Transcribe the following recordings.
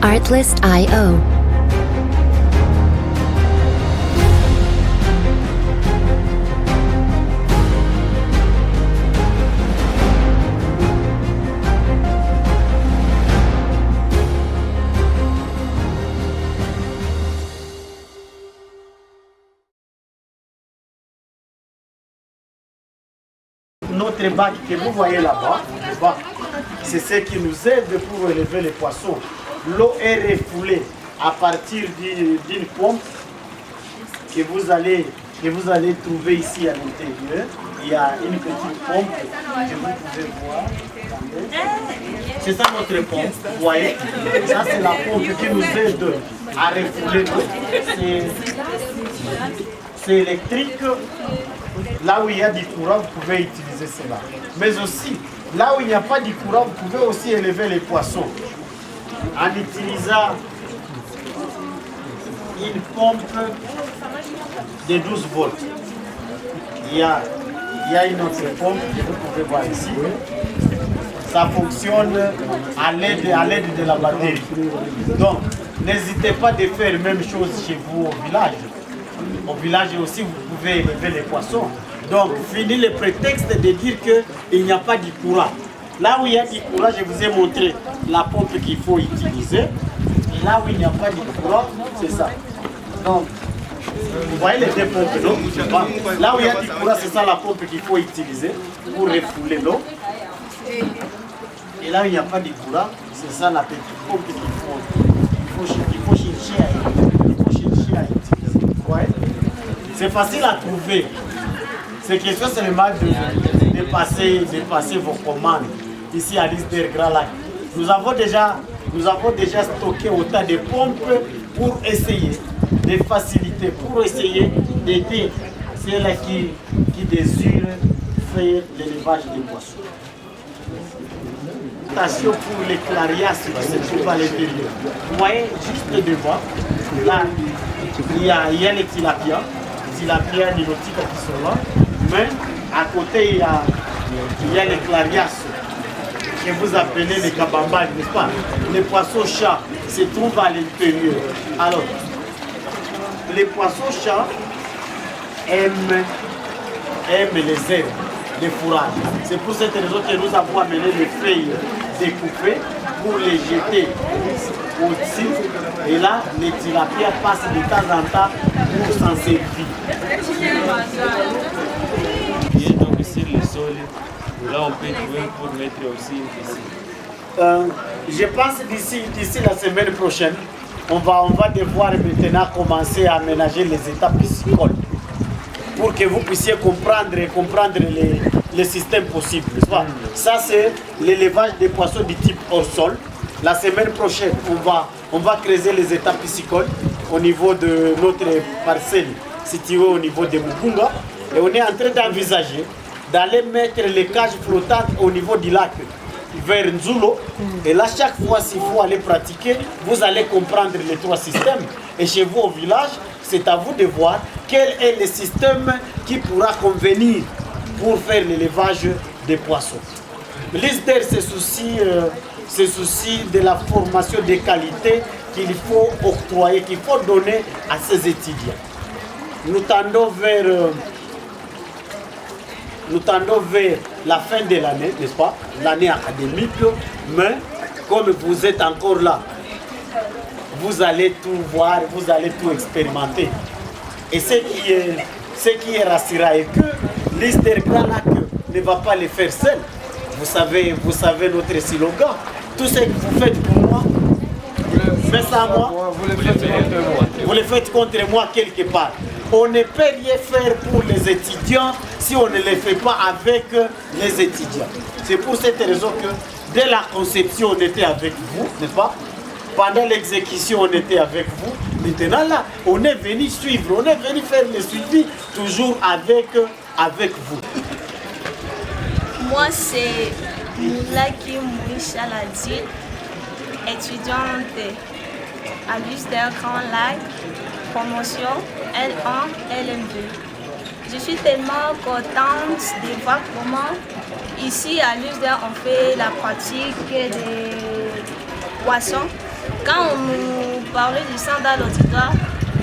Artlist.io. Notre bac que vous voyez là-bas, c'est ce qui nous aide pour élever les poissons. L'eau est refoulée à partir d'une pompe que vous allez trouver ici à l'intérieur. Il y a une petite pompe que vous pouvez voir. C'est ça notre pompe, vous voyez. Ça c'est la pompe qui nous aide à refouler l'eau. C'est électrique. Là où il y a du courant, vous pouvez utiliser cela. Mais aussi, là où il n'y a pas de courant, vous pouvez aussi élever les poissons en utilisant une pompe de 12 volts. Il y a une autre pompe que vous pouvez voir ici. Ça fonctionne à l'aide de la batterie. Donc, n'hésitez pas de faire la même chose chez vous au village. Au village aussi, vous pouvez élever les poissons. Donc, fini le prétexte de dire qu'il n'y a pas de courant. Là où il y a du courant, je vous ai montré la pompe qu'il faut utiliser. Et là où il n'y a pas de courant, c'est ça. Donc, vous voyez les deux pompes, non? Là où il y a du courant, c'est ça la pompe qu'il faut utiliser pour refouler l'eau. Et là où il n'y a pas de courant, c'est ça la petite pompe qu'il faut chercher à utiliser. Ouais. C'est facile à trouver. C'est question seulement de passer vos commandes ici à l'ISDER Grand Lac. Nous avons déjà stocké autant de pompes pour essayer de faciliter, pour essayer d'aider ceux-là qui désirent faire l'élevage des poissons. Attention pour les clarias qui se trouvent à l'intérieur. Vous voyez juste devant, là, il y a les tilapias nilotiques qui sont là, mais à côté il y a les clarias que vous appelez les kabambas, n'est-ce pas? Les poissons-chats se trouvent à l'intérieur. Alors, les poissons-chats aiment les herbes, les fourrages. C'est pour cette raison que nous avons amené les feuilles découpées pour les jeter au-dessus. Et là, les tilapias passent de temps en temps pour s'en servir. Et donc sur le sol, là on peut jouer pour mettre aussi une piscine. Je pense d'ici la semaine prochaine, on va devoir maintenant commencer à aménager les étapes piscicoles pour que vous puissiez comprendre les systèmes possibles. Ça c'est l'élevage des poissons du type hors sol. La semaine prochaine, on va creuser les étapes piscicoles au niveau de notre parcelle située au niveau de Mugunga. Et on est en train d'envisager d'aller mettre les cages flottantes au niveau du lac vers Nzulo. Et là, chaque fois, s'il faut aller pratiquer, vous allez comprendre les trois systèmes. Et chez vous au village, c'est à vous de voir quel est le système qui pourra convenir pour faire l'élevage des poissons. L'ISDER se soucie de la formation de qualité qu'il faut octroyer, qu'il faut donner à ses étudiants. Nous tendons vers la fin de l'année, n'est-ce pas? L'année académique, mais comme vous êtes encore là, vous allez tout voir, vous allez tout expérimenter. Et ce qui est rassurant est que l'ISDER Grand Lac ne va pas le faire seul. Vous savez notre slogan. Tout ce que vous faites pour moi, mais sans moi, vous le faites contre moi quelque part. On ne peut rien faire pour les étudiants si on ne le fait pas avec les étudiants. C'est pour cette raison que dès la conception, on était avec vous, n'est-ce pas? Pendant l'exécution, on était avec vous. Maintenant, là, on est venu suivre, on est venu faire le suivi, toujours avec vous. Moi, c'est Moulaki Mourisha Ladji, étudiante à l'USDER Grand Lac, promotion L1, LM2. Je suis tellement contente de voir comment ici à l'USDER on fait la pratique des poissons Quand on nous parlait du sang dans l'auditoire,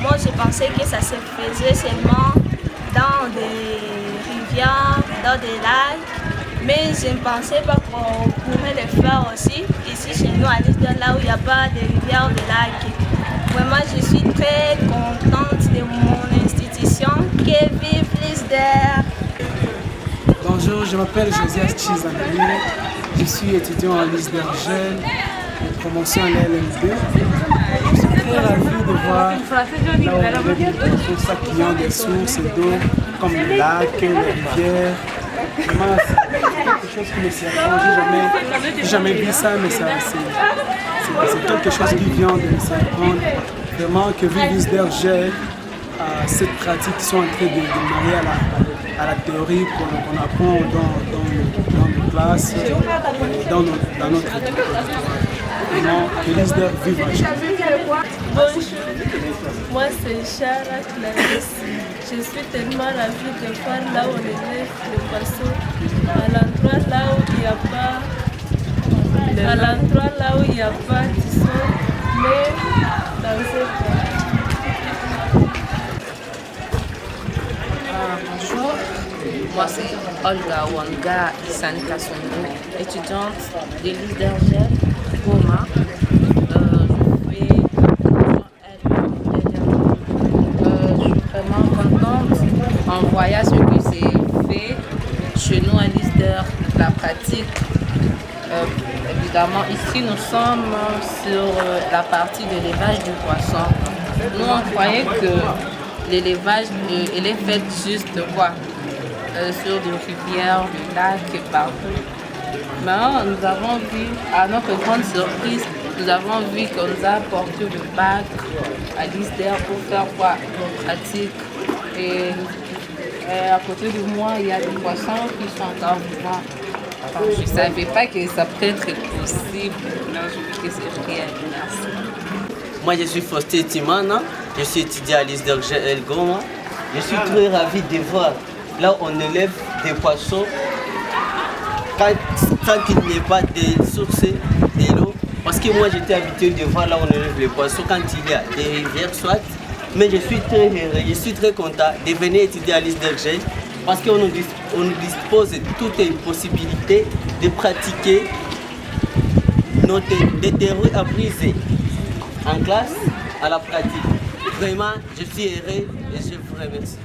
moi je pensais que ça se faisait seulement dans des rivières, dans des lacs, mais je ne pensais pas qu'on pourrait le faire aussi ici chez nous à l'Isder, là où il n'y a pas de rivières ou de lacs. Vraiment, je suis très contente de mon institution. Que vive l'Isder! Bonjour, je m'appelle Josias Chizanani, je suis étudiant en l'ISDERGEL, de promotion à l'LM2. Je suis très ravi de voir là où on est tous ça qui ont des sources d'eau comme les lacs, les rivières. Vraiment, c'est quelque chose qui me surprend. J'ai jamais vu ça, mais c'est quelque chose qui vient de me surprendre. Vraiment que vive l'ISDERGEL, cette pratique qui sont en train de marier à la théorie qu'on apprend dans nos classes, dans notre école. Vraiment, que l'ISDER vive à jamais. Bonjour, moi c'est Chara Clarisse. Je suis tellement ravie de voir là où on élève les poissons, à l'endroit là où il n'y a pas de son, mais dans cette... Bonjour, moi c'est Olga Wanga Sanika Sondo, étudiante de l'ISDERGEL, Goma. Je suis vraiment contente en voyant ce qui s'est fait chez nous à l'ISDER, la pratique. Évidemment, ici nous sommes sur la partie de l'élevage du poisson. Nous on croyait que l'élevage, elle est faite juste quoi, sur des rivières, des lacs et partout. Mais nous avons vu, à notre grande surprise, nous avons vu qu'on nous a apporté le bac à l'ISDER pour faire quoi, nos pratiques. Et à côté de moi, il y a des poissons qui sont encore vivants. Enfin, je ne savais pas que ça peut être possible. Non, je veux que c'est réel. Merci. Moi, je suis Faustin Timana, je suis étudiant à l'ISDERGEL Goma. Je suis très ravi de voir là où on élève des poissons quand il n'y a pas de sources de l'eau. Parce que moi, j'étais habitué de voir là où on élève les poissons quand il y a des rivières, soit. Mais je suis très heureux, je suis très content de venir étudier à l'ISDERGEL parce qu'on nous dispose de toutes les possibilités de pratiquer des théories apprises en classe à la pratique. Vraiment, je suis heureux et je vous remercie.